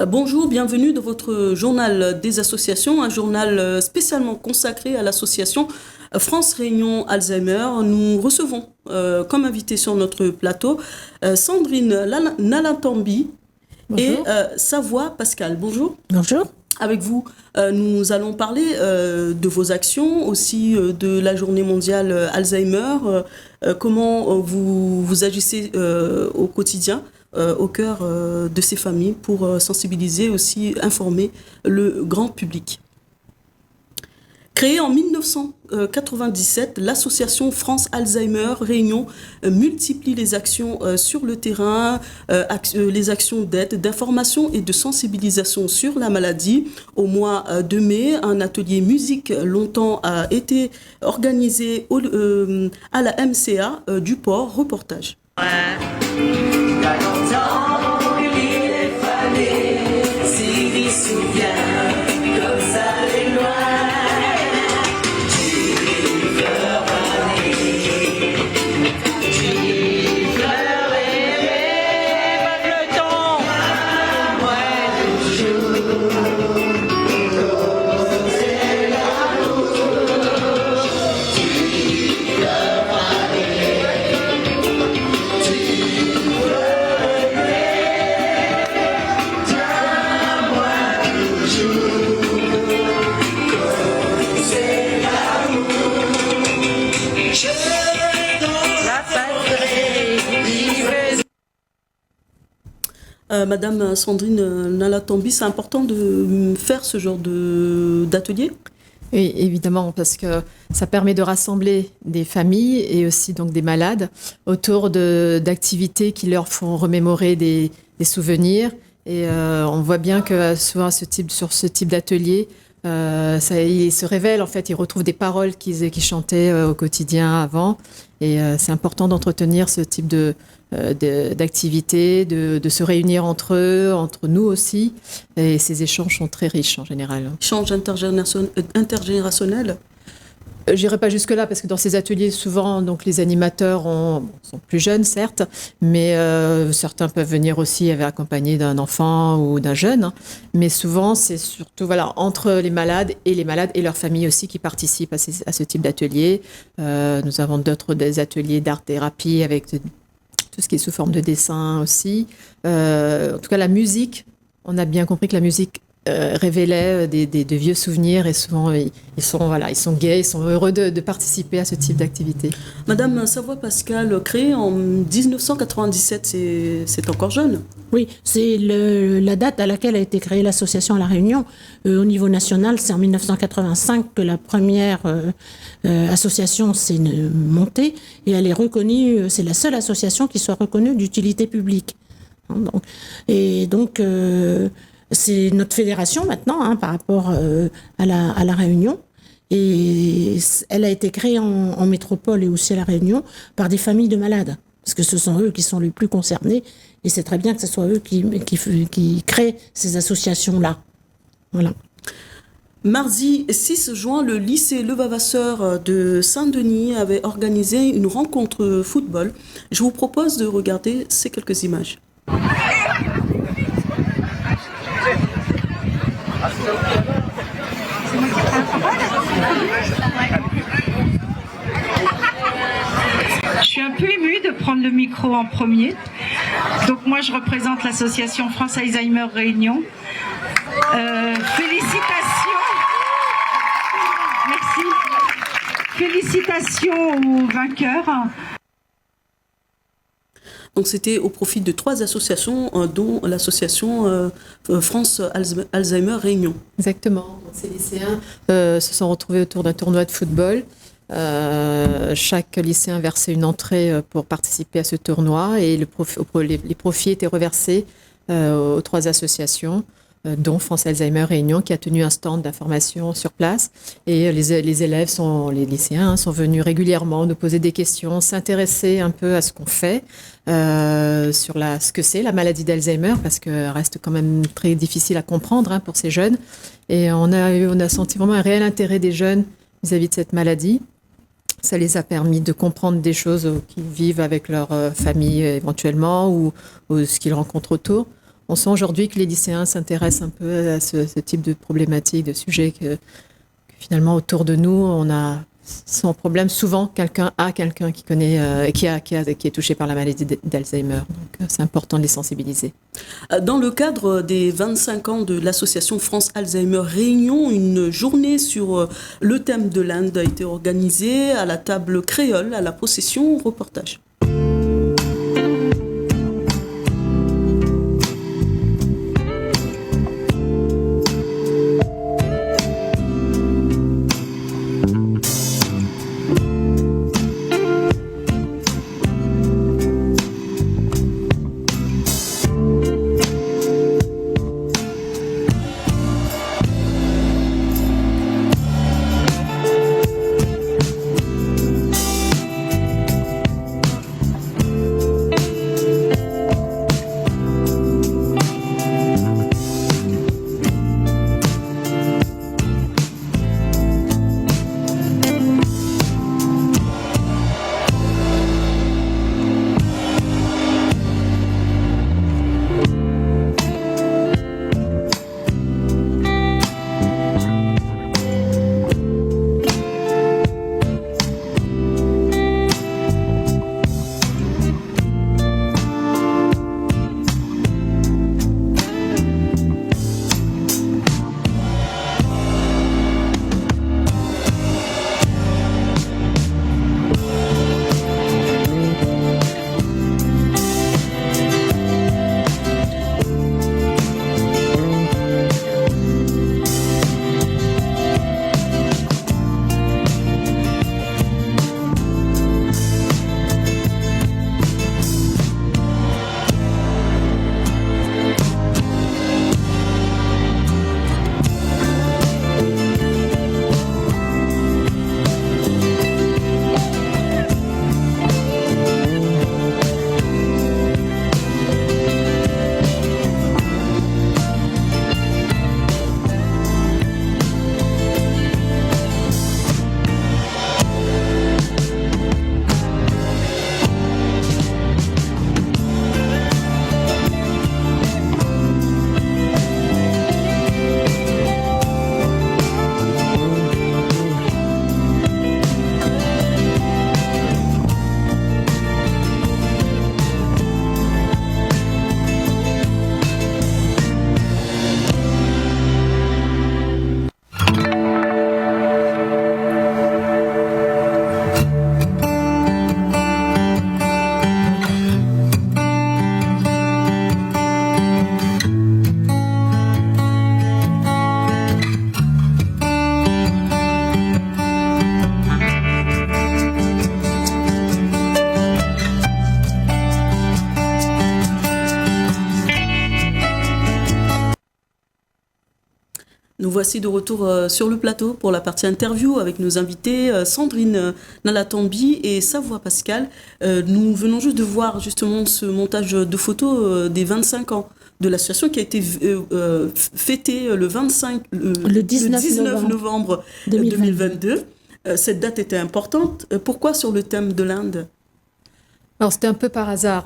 Bonjour, bienvenue dans votre journal des associations, un journal spécialement consacré à l'association France Réunion Alzheimer. Nous recevons comme invité sur notre plateau Sandrine Nalatambi et Savoie Pascal. Bonjour. Bonjour. Avec vous, nous allons parler de vos actions, aussi de la journée mondiale Alzheimer, comment vous agissez au quotidien au cœur de ces familles pour sensibiliser, aussi informer le grand public. Créée en 1997, l'association France Alzheimer Réunion multiplie les actions sur le terrain, les actions d'aide, d'information et de sensibilisation sur la maladie. Au mois de mai, un atelier musique longtemps a été organisé à la MCA du Port. Reportage. Il y a longtemps qu'il est fallu, s'il se souvient, comme ça les loin. Madame Sandrine Nalatambi, c'est important de faire ce genre d'atelier ? Oui, évidemment, parce que ça permet de rassembler des familles et aussi donc des malades autour d'activités qui leur font remémorer des souvenirs. Et on voit bien que souvent sur ce type d'atelier, ils se révèlent, en fait, ils retrouvent des paroles qu'ils chantaient au quotidien avant. Et c'est important d'entretenir ce type d'activités, de se réunir entre eux, entre nous aussi. Et ces échanges sont très riches en général. Échanges intergénérationnels ? J'irai pas jusque-là parce que dans ces ateliers, souvent, donc les animateurs sont plus jeunes, certes, mais certains peuvent venir aussi accompagnés d'un enfant ou d'un jeune. Mais souvent, c'est surtout entre les malades et leurs familles aussi qui participent à ce type d'ateliers. Nous avons des ateliers d'art-thérapie avec tout ce qui est sous forme de dessin aussi. En tout cas, la musique, on a bien compris que la musique révélait de vieux souvenirs et souvent ils sont gais, ils sont heureux de participer à ce type d'activité. Madame Savoie Pascal, créée en 1997, c'est encore jeune. Oui, c'est la date à laquelle a été créée l'association à La Réunion. Au niveau national, c'est en 1985 que la première association s'est montée et elle est reconnue, c'est la seule association qui soit reconnue d'utilité publique. Donc, c'est notre fédération maintenant par rapport à la Réunion. Et elle a été créée en métropole et aussi à La Réunion par des familles de malades. Parce que ce sont eux qui sont les plus concernés. Et c'est très bien que ce soit eux qui créent ces associations-là. Voilà. Mardi 6 juin, le lycée Levavasseur de Saint-Denis avait organisé une rencontre football. Je vous propose de regarder ces quelques images. Je suis un peu émue de prendre le micro en premier. Donc moi, je représente l'association France Alzheimer Réunion. Félicitations. Merci. Félicitations aux vainqueurs. Donc c'était au profit de 3 associations, dont l'association France Alzheimer Réunion. Exactement. Donc, ces lycéens se sont retrouvés autour d'un tournoi de football. Chaque lycéen versait une entrée pour participer à ce tournoi et les profits étaient reversés aux 3 associations. dont France Alzheimer Réunion, qui a tenu un stand d'information sur place. Et les élèves, les lycéens, sont venus régulièrement nous poser des questions, s'intéresser un peu à ce qu'on fait, sur ce que c'est la maladie d'Alzheimer, parce que reste quand même très difficile à comprendre pour ces jeunes. Et on a senti vraiment un réel intérêt des jeunes vis-à-vis de cette maladie. Ça les a permis de comprendre des choses qu'ils vivent avec leur famille éventuellement ou ce qu'ils rencontrent autour. On sent aujourd'hui que les lycéens s'intéressent un peu à ce type de problématiques, de sujets que finalement autour de nous, on a sans problème. Souvent, quelqu'un qui connaît, qui est touché par la maladie d'Alzheimer. Donc, c'est important de les sensibiliser. Dans le cadre des 25 ans de l'association France Alzheimer Réunion, une journée sur le thème de l'Inde a été organisée à la table créole, à la procession reportage. Nous voici de retour sur le plateau pour la partie interview avec nos invités Sandrine Nalatambi et Savoie Pascal. Nous venons juste de voir justement ce montage de photos des 25 ans de l'association qui a été fêtée le 19 novembre 2022. Cette date était importante. Pourquoi sur le thème de l'Inde ? Alors, c'était un peu par hasard,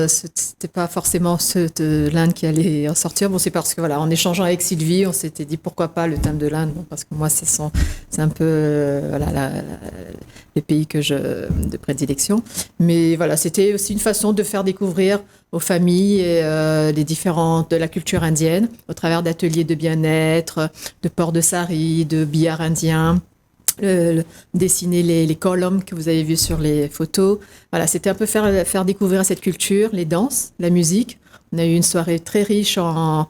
c'était pas forcément ceux de l'Inde qui allaient en sortir. Bon, c'est parce que voilà, en échangeant avec Sylvie, on s'était dit pourquoi pas le thème de l'Inde, parce que moi c'est un peu les pays de prédilection. Mais voilà, c'était aussi une façon de faire découvrir aux familles les différentes de la culture indienne au travers d'ateliers de bien-être, de port de sari, de billard indien. Dessiner les columns que vous avez vus sur les photos. Voilà, c'était un peu faire découvrir cette culture, les danses, la musique. On a eu une soirée très riche en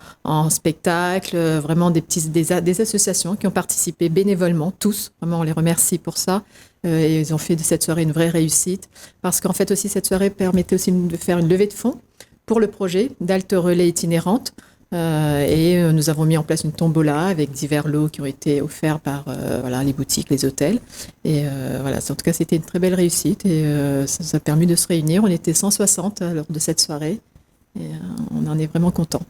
spectacles, vraiment des associations qui ont participé bénévolement, tous. Vraiment, on les remercie pour ça. Et ils ont fait de cette soirée une vraie réussite. Parce qu'en fait aussi, cette soirée permettait aussi de faire une levée de fonds pour le projet d'Alte Relais itinérante. Et nous avons mis en place une tombola avec divers lots qui ont été offerts par les boutiques, les hôtels. Et voilà, en tout cas, c'était une très belle réussite et ça nous a permis de se réunir. On était 160 lors de cette soirée et on en est vraiment content.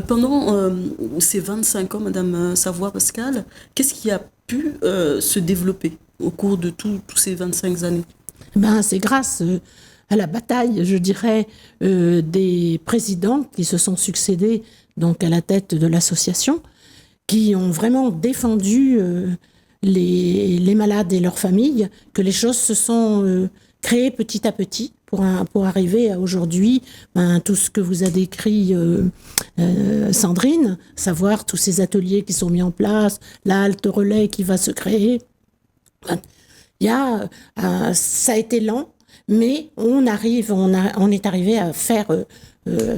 Pendant ces 25 ans, Madame Savoie-Pascal, qu'est-ce qui a pu se développer au cours de tous ces 25 années? C'est grâce à la bataille, je dirais, des présidents qui se sont succédés donc à la tête de l'association, qui ont vraiment défendu les malades et leurs familles, que les choses se sont créées petit à petit pour arriver à aujourd'hui, tout ce que vous a décrit Sandrine, savoir tous ces ateliers qui sont mis en place, la halte relais qui va se créer. Ça a été lent, mais on est arrivé à faire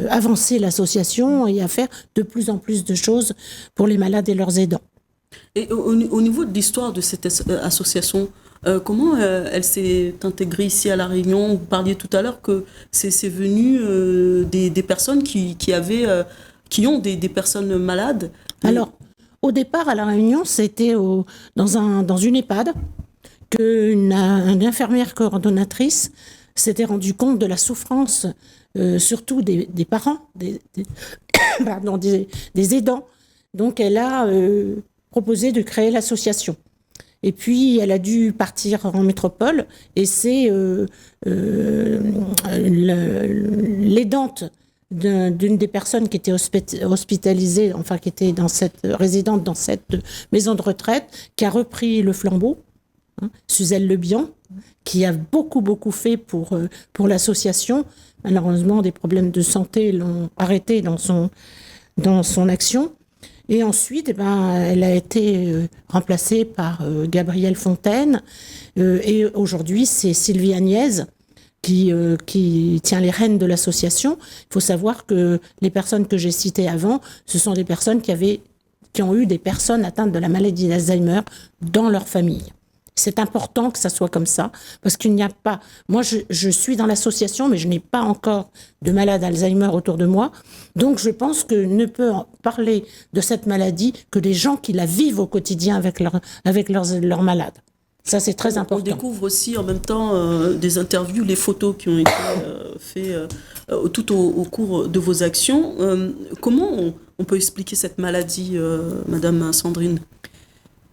avancer l'association et à faire de plus en plus de choses pour les malades et leurs aidants. Et au niveau de l'histoire de cette association, comment elle s'est intégrée ici à La Réunion? Vous parliez tout à l'heure que c'est venu des personnes qui ont des personnes malades. Alors, au départ, à La Réunion, c'était dans une EHPAD qu'une infirmière coordonnatrice s'était rendue compte de la souffrance, surtout des parents, des aidants. Donc, elle a proposé de créer l'association. Et puis, elle a dû partir en métropole et c'est l'aidante d'une des personnes qui était hospitalisée, enfin qui était résidente dans cette maison de retraite, qui a repris le flambeau, Suzelle Lebihan, qui a beaucoup fait pour l'association. Malheureusement, des problèmes de santé l'ont arrêtée dans son action. Et ensuite, elle a été remplacée par Gabrielle Fontaine. Et aujourd'hui, c'est Sylvie Agnès qui tient les rênes de l'association. Il faut savoir que les personnes que j'ai citées avant, ce sont des personnes qui ont eu des personnes atteintes de la maladie d'Alzheimer dans leur famille. C'est important que ça soit comme ça, parce qu'il n'y a pas... Moi, je suis dans l'association, mais je n'ai pas encore de malade Alzheimer autour de moi. Donc, je pense que ne peut parler de cette maladie que les gens qui la vivent au quotidien avec leurs malades. Ça, c'est très important. On découvre aussi en même temps des interviews, les photos qui ont été faites tout au cours de vos actions. Comment on peut expliquer cette maladie, Madame Sandrine?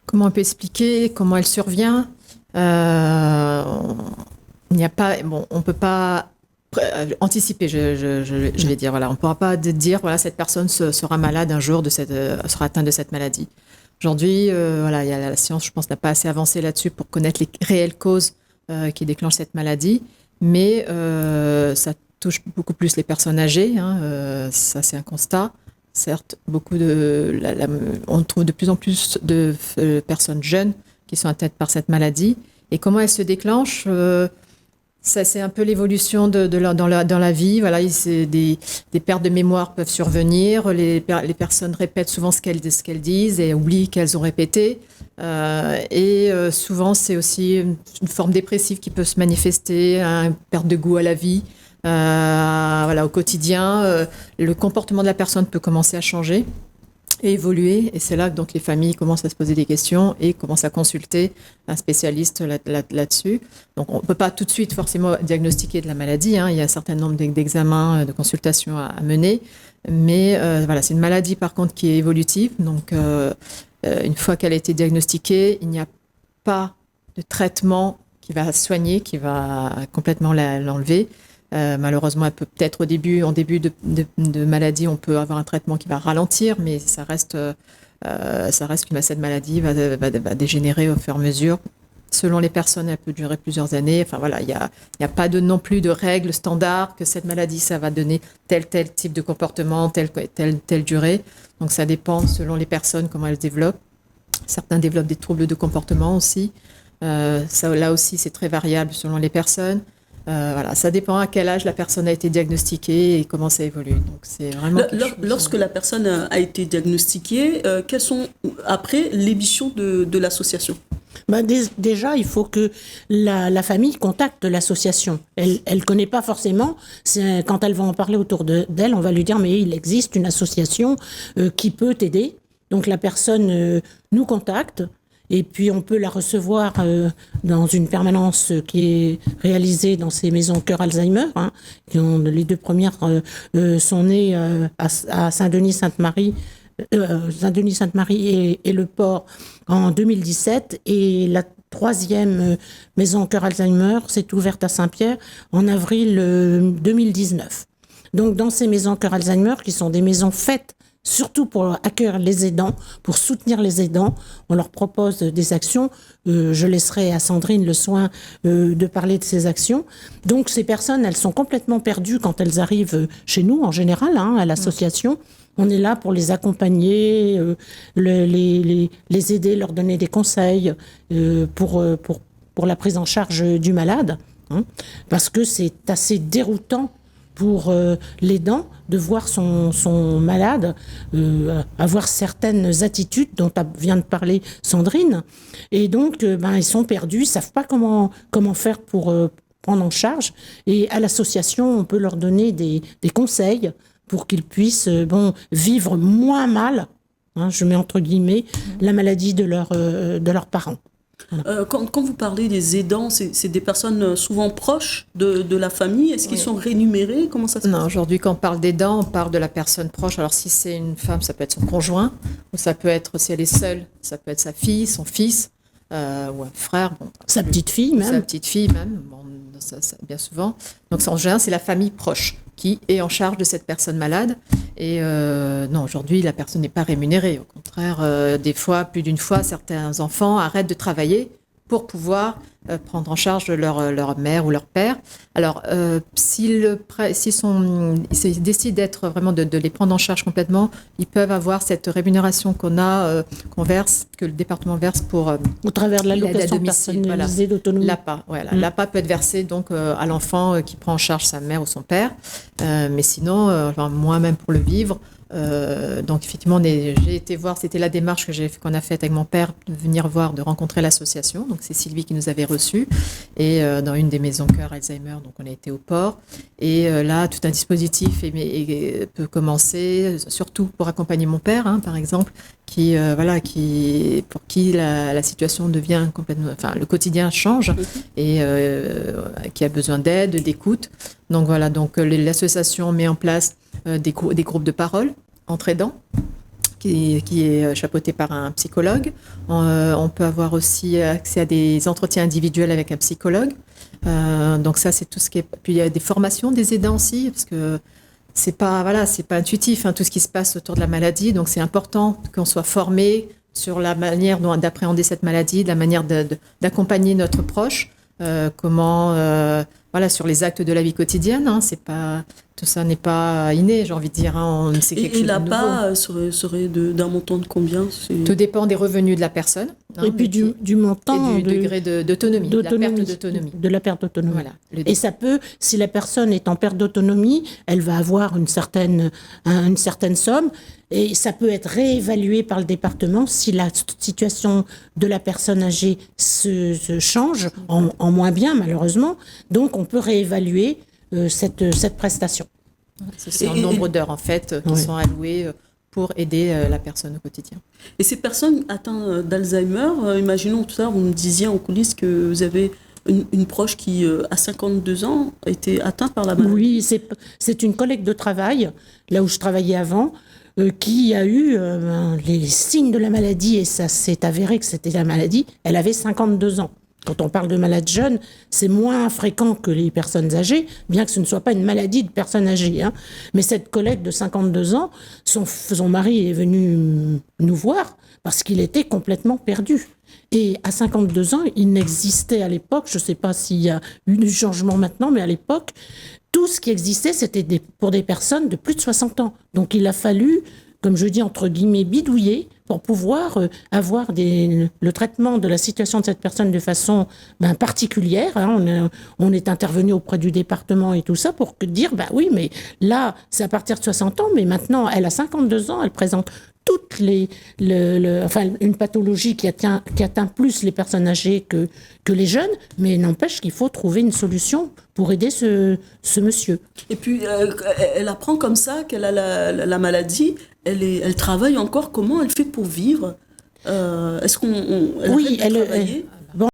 Comment on peut expliquer comment elle survient? Il n'y a pas, on peut pas anticiper. Je vais dire, voilà, on pourra pas dire, voilà, cette personne sera malade un jour sera atteinte de cette maladie. Aujourd'hui, la science, je pense, n'a pas assez avancé là-dessus pour connaître les réelles causes qui déclenchent cette maladie, mais ça touche beaucoup plus les personnes âgées. Ça, c'est un constat. Certes, on trouve de plus en plus de personnes jeunes qui sont atteintes par cette maladie. Et comment elle se déclenche? Ça, c'est un peu l'évolution dans la vie. Voilà, des pertes de mémoire peuvent survenir. Les personnes répètent souvent ce qu'elles disent et oublient qu'elles ont répété. Souvent, c'est aussi une forme dépressive qui peut se manifester, une perte de goût à la vie. Au quotidien, le comportement de la personne peut commencer à changer et évoluer. Et c'est là que donc, les familles commencent à se poser des questions et commencent à consulter un spécialiste là-dessus. Donc, on ne peut pas tout de suite forcément diagnostiquer de la maladie. Il y a un certain nombre d'examens, de consultations à mener. Mais c'est une maladie, par contre, qui est évolutive. Donc, une fois qu'elle a été diagnostiquée, il n'y a pas de traitement qui va soigner, qui va complètement l'enlever. Malheureusement, elle peut peut-être en début de maladie, on peut avoir un traitement qui va ralentir, mais ça reste que cette maladie va dégénérer au fur et à mesure. Selon les personnes, elle peut durer plusieurs années. Enfin voilà, il y a pas non plus de règles standards que cette maladie, ça va donner tel type de comportement, telle durée. Donc ça dépend selon les personnes comment elles développent. Certains développent des troubles de comportement aussi. Là aussi, c'est très variable selon les personnes. Ça dépend à quel âge la personne a été diagnostiquée et comment ça évolue. Donc, c'est vraiment lorsque la personne a été diagnostiquée, quelles sont après les missions de l'association? Déjà, il faut que la famille contacte l'association. Elle ne connaît pas forcément. Quand elle va en parler autour d'elle, on va lui dire, mais il existe une association qui peut t'aider. Donc la personne nous contacte. Et puis on peut la recevoir dans une permanence qui est réalisée dans ces maisons Cœur Alzheimer. Les 2 premières sont nées à Saint-Denis-Sainte-Marie. Saint-Denis-Sainte-Marie et le Port en 2017, et la 3e maison Cœur Alzheimer s'est ouverte à Saint-Pierre en avril 2019. Donc dans ces maisons Cœur Alzheimer, qui sont des maisons faites surtout pour accueillir les aidants, pour soutenir les aidants, on leur propose des actions. Je laisserai à Sandrine le soin de parler de ces actions. Donc ces personnes, elles sont complètement perdues quand elles arrivent chez nous, en général, à l'association. On est là pour les accompagner, les aider, leur donner des conseils pour la prise en charge du malade. Parce que c'est assez déroutant pour l'aidant de voir son malade avoir certaines attitudes dont vient de parler Sandrine. Et donc, ils sont perdus, ils ne savent pas comment faire pour prendre en charge. Et à l'association, on peut leur donner des conseils pour qu'ils puissent vivre moins mal, je mets entre guillemets, la maladie de leurs parents. Quand vous parlez des aidants, c'est des personnes souvent proches de la famille. Est-ce qu'ils sont rémunérés? Comment ça se passe? Non, aujourd'hui, quand on parle d'aidant, on parle de la personne proche. Alors, si c'est une femme, ça peut être son conjoint, ou ça peut être, si elle est seule, ça peut être sa fille, son fils, ou un frère. Sa petite fille même. Sa petite fille même, ça, bien souvent. Donc, en général, c'est la famille proche qui est en charge de cette personne malade. Et non, aujourd'hui, la personne n'est pas rémunérée. Au contraire, des fois, plus d'une fois, certains enfants arrêtent de travailler pour pouvoir prendre en charge leur mère ou leur père. Alors, s'ils décident d'être vraiment de les prendre en charge complètement, ils peuvent avoir cette rémunération qu'on verse, que le département verse pour au travers de l'allocation personnalisée d'autonomie. L'APA, voilà. L'APA peut être versée donc à l'enfant qui prend en charge sa mère ou son père, mais sinon, moi-même pour le vivre. Donc effectivement, j'ai été voir, c'était la démarche qu'on a faite avec mon père, de venir voir, de rencontrer l'association. Donc c'est Sylvie qui nous avait reçus, et dans une des maisons Cœur Alzheimer, donc on a été au port. Et là, tout un dispositif peut commencer, surtout pour accompagner mon père, par exemple, pour qui la situation devient complètement, le quotidien change, et qui a besoin d'aide, d'écoute. Donc voilà, donc l'association met en place des groupes de parole entre aidants, qui est chapeauté par un psychologue. On peut avoir aussi accès à des entretiens individuels avec un psychologue. Donc ça, c'est tout ce qui est... Puis il y a des formations des aidants aussi, parce que c'est pas intuitif, tout ce qui se passe autour de la maladie. Donc c'est important qu'on soit formé sur la manière d'appréhender cette maladie, de la manière d'accompagner notre proche, sur les actes de la vie quotidienne. Tout ça n'est pas inné, j'ai envie de dire. C'est quelque chose de nouveau. l'APA serait d'un montant de combien? Tout dépend des revenus de la personne. Et puis du montant. Et du degré d'autonomie, de la perte d'autonomie. De la perte d'autonomie. Voilà, et ça peut, si la personne est en perte d'autonomie, elle va avoir une certaine somme. Et ça peut être réévalué par le département si la situation de la personne âgée se change, en moins bien malheureusement. Donc on peut réévaluer cette prestation. C'est un nombre d'heures en fait qui sont allouées pour aider la personne au quotidien. Et ces personnes atteintes d'Alzheimer, imaginons tout à l'heure, vous me disiez en coulisses que vous avez une proche qui, à 52 ans, a été atteinte par la maladie. Oui, c'est une collègue de travail, là où je travaillais avant, qui a eu les signes de la maladie, et ça s'est avéré que c'était la maladie. Elle avait 52 ans. Quand on parle de malades jeunes, c'est moins fréquent que les personnes âgées, bien que ce ne soit pas une maladie de personnes âgées. Mais cette collègue de 52 ans, son mari est venu nous voir parce qu'il était complètement perdu. Et à 52 ans, il n'existait à l'époque, je ne sais pas s'il y a eu du changement maintenant, mais à l'époque, tout ce qui existait, c'était pour des personnes de plus de 60 ans. Donc il a fallu, comme je dis entre guillemets, bidouiller pour pouvoir avoir le traitement de la situation de cette personne de façon particulière. On est intervenu auprès du département et tout ça pour dire, oui, mais là, c'est à partir de 60 ans, mais maintenant, elle a 52 ans, elle présente toutes enfin, une pathologie qui atteint plus les personnes âgées que les jeunes, mais n'empêche qu'il faut trouver une solution pour aider ce monsieur. Et puis, elle apprend comme ça qu'elle a la maladie. Elle travaille encore. Comment elle fait pour vivre? Est-ce qu'on... Oui, elle travailler?